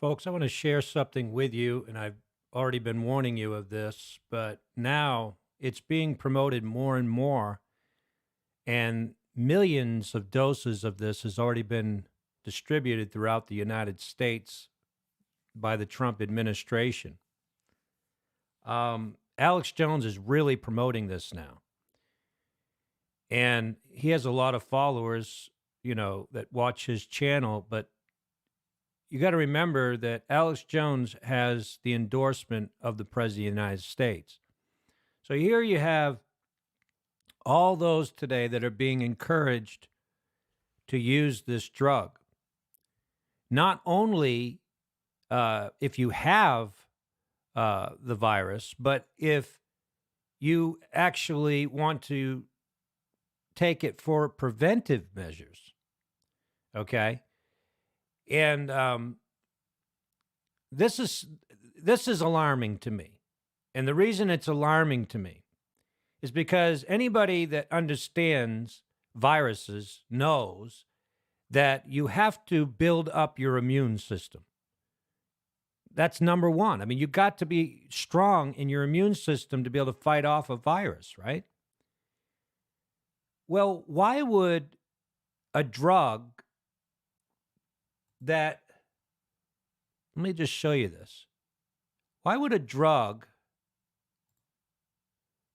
Folks, I want to share something with you, and I've already been warning you of this, but now it's being promoted more and more, and millions of doses of this has already been distributed throughout the United States by the Trump administration. Alex Jones is really promoting this now, and he has a lot of followers, that watch his channel, but you got to remember that Alex Jones has the endorsement of the President of the United States. So here you have all those today that are being encouraged to use this drug. Not only if you have the virus, but if you actually want to take it for preventive measures. Okay. And this is alarming to me. And the reason it's alarming to me is because anybody that understands viruses knows that you have to build up your immune system. That's number one. I mean, you've got to be strong in your immune system to be able to fight off a virus, right? Well, why would a drug that, let me just show you this. Why would a drug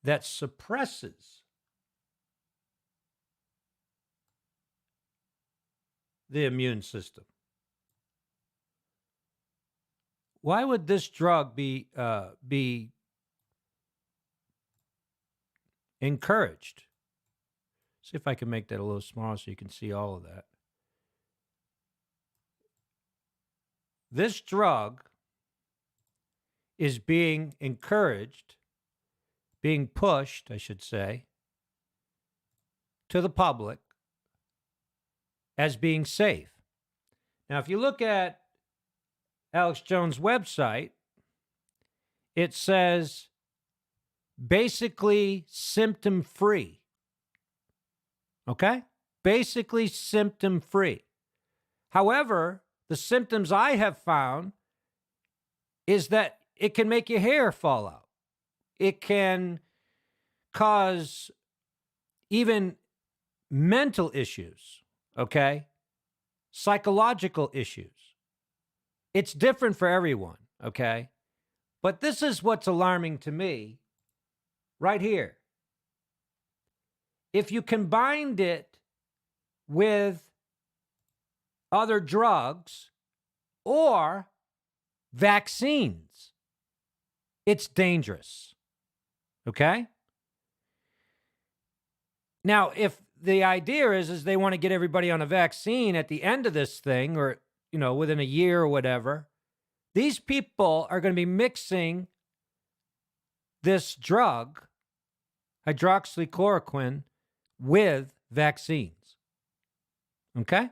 that suppresses the immune system, why would this drug be encouraged? See if I can make that a little smaller so you can see all of that. This drug is being encouraged, being pushed, I should say, to the public as being safe. Now, if you look at Alex Jones' website, it says basically symptom-free. Okay? Basically symptom-free. However, the symptoms I have found is that it can make your hair fall out. It can cause even mental issues, okay? Psychological issues. It's different for everyone, okay? But this is what's alarming to me right here. If you combined it with other drugs or vaccines, it's dangerous. Okay? Now, if the idea is they want to get everybody on a vaccine at the end of this thing, or, within a year or whatever, these people are going to be mixing this drug, hydroxychloroquine, with vaccines. Okay?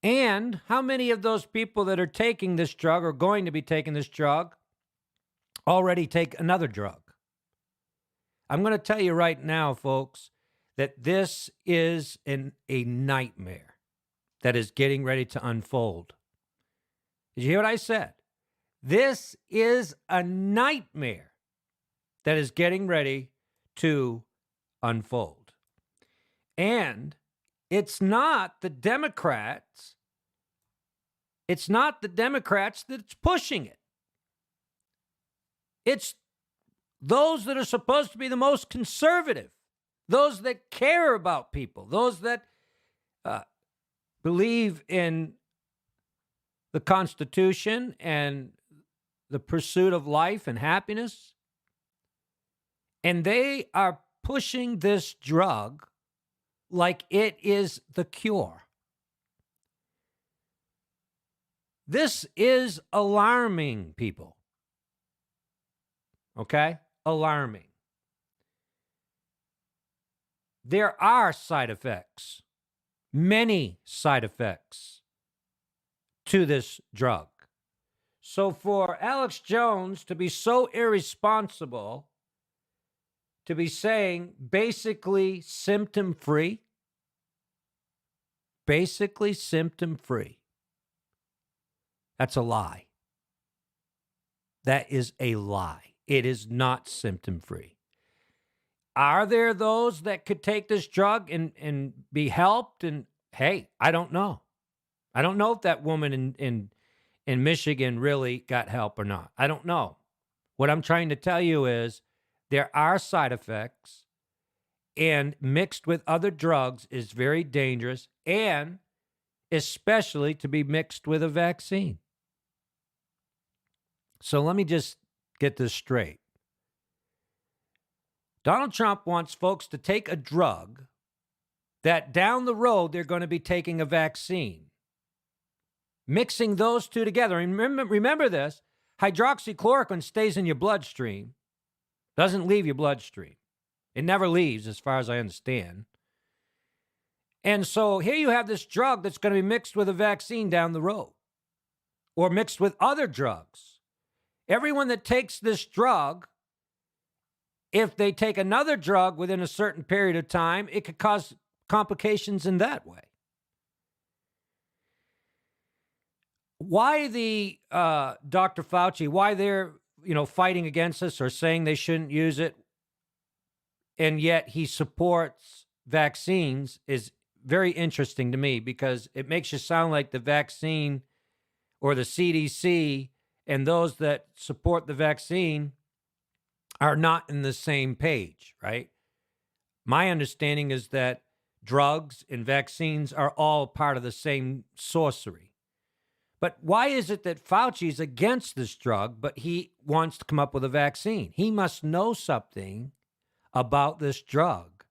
And how many of those people that are taking this drug or going to be taking this drug already take another drug? I'm going to tell you right now, folks, that this is a nightmare that is getting ready to unfold. Did you hear what I said? This is a nightmare that is getting ready to unfold. And it's not the Democrats. It's not the Democrats that's pushing it. It's those that are supposed to be the most conservative, those that care about people, those that believe in the Constitution and the pursuit of life and happiness. And they are pushing this drug like it is the cure. This is alarming, people. Okay? Alarming. There are side effects, many side effects to this drug. So for Alex Jones to be so irresponsible, to be saying basically symptom-free, that's a lie. That is a lie. It is not symptom-free. Are there those that could take this drug and be helped? And hey, I don't know. I don't know if that woman in Michigan really got help or not. I don't know. What I'm trying to tell you is there are side effects, and mixed with other drugs is very dangerous, and especially to be mixed with a vaccine. So let me just get this straight. Donald Trump wants folks to take a drug that down the road they're going to be taking a vaccine. Mixing those two together. And remember this, hydroxychloroquine stays in your bloodstream, doesn't leave your bloodstream. It never leaves, as far as I understand. And so here you have this drug that's going to be mixed with a vaccine down the road, or mixed with other drugs. Everyone that takes this drug, if they take another drug within a certain period of time, it could cause complications in that way. Why the Dr. Fauci, why they're fighting against us or saying they shouldn't use it, and yet he supports vaccines is very interesting to me, because it makes you sound like the vaccine or the CDC and those that support the vaccine are not in the same page, right? My understanding is that drugs and vaccines are all part of the same sorcery. But why is it that Fauci's against this drug, but he wants to come up with a vaccine? He must know something about this drug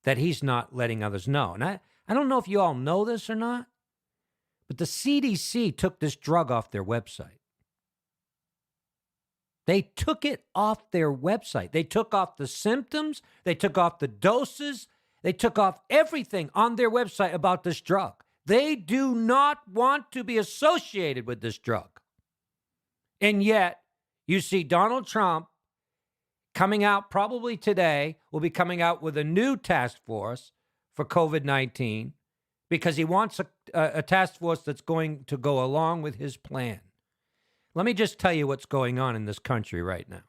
that he's not letting others know. And I don't know if you all know this or not, but the CDC took this drug off their website. They took it off their website. They took off the symptoms. They took off the doses. They took off everything on their website about this drug. They do not want to be associated with this drug. And yet, you see Donald Trump coming out probably today, will be coming out with a new task force for COVID-19, because he wants a task force that's going to go along with his plan. Let me just tell you what's going on in this country right now.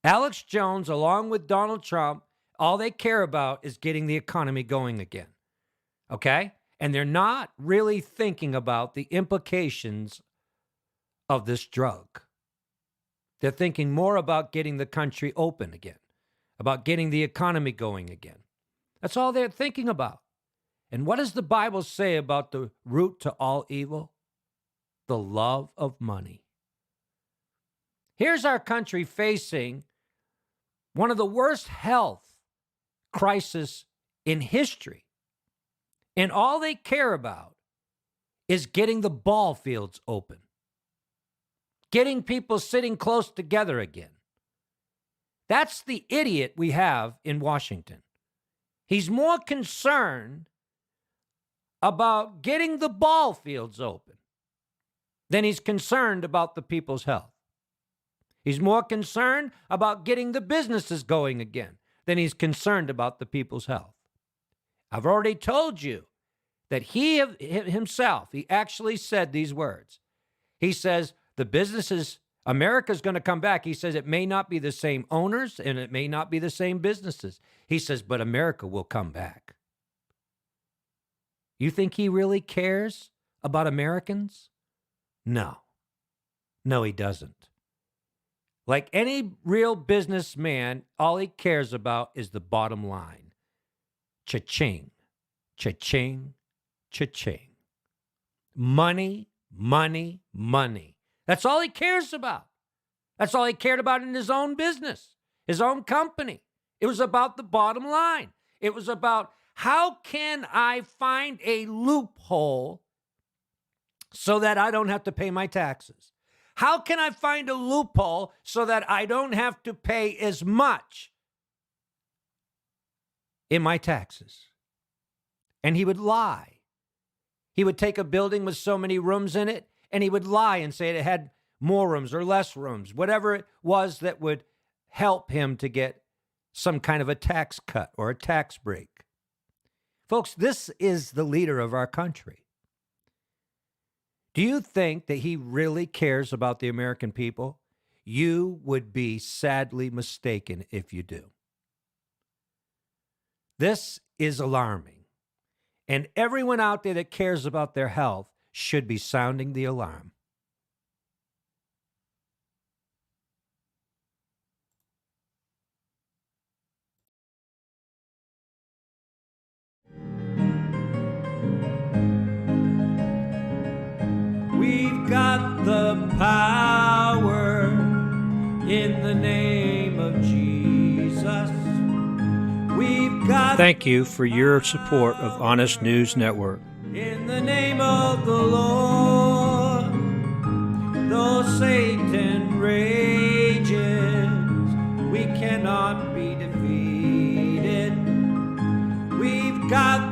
Alex Jones, along with Donald Trump, all they care about is getting the economy going again. Okay? And they're not really thinking about the implications of this drug. They're thinking more about getting the country open again, about getting the economy going again. That's all they're thinking about. And what does the Bible say about the root to all evil? The love of money. Here's our country facing one of the worst health crises in history. And all they care about is getting the ball fields open, getting people sitting close together again. That's the idiot we have in Washington. He's more concerned about getting the ball fields open than he's concerned about the people's health. He's more concerned about getting the businesses going again than he's concerned about the people's health. I've already told you that he himself, he actually said these words. He says, the businesses, America's going to come back. He says it may not be the same owners and it may not be the same businesses. He says, but America will come back. You think he really cares about Americans? No. No, he doesn't. Like any real businessman, all he cares about is the bottom line. Cha-ching, cha-ching, cha-ching. Money, money, money. That's all he cares about. That's all he cared about in his own business, his own company. It was about the bottom line. It was about, how can I find a loophole so that I don't have to pay my taxes? How can I find a loophole so that I don't have to pay as much in my taxes? And he would lie. He would take a building with so many rooms in it, and he would lie and say it had more rooms or less rooms, whatever it was that would help him to get some kind of a tax cut or a tax break. Folks, this is the leader of our country. Do you think that he really cares about the American people? You would be sadly mistaken if you do. This is alarming. And everyone out there that cares about their health should be sounding the alarm. We've got the power in the name of Jesus. We've got. Thank you for your support of Honest News Network. In the name of the Lord, though Satan rages, we cannot be defeated. We've got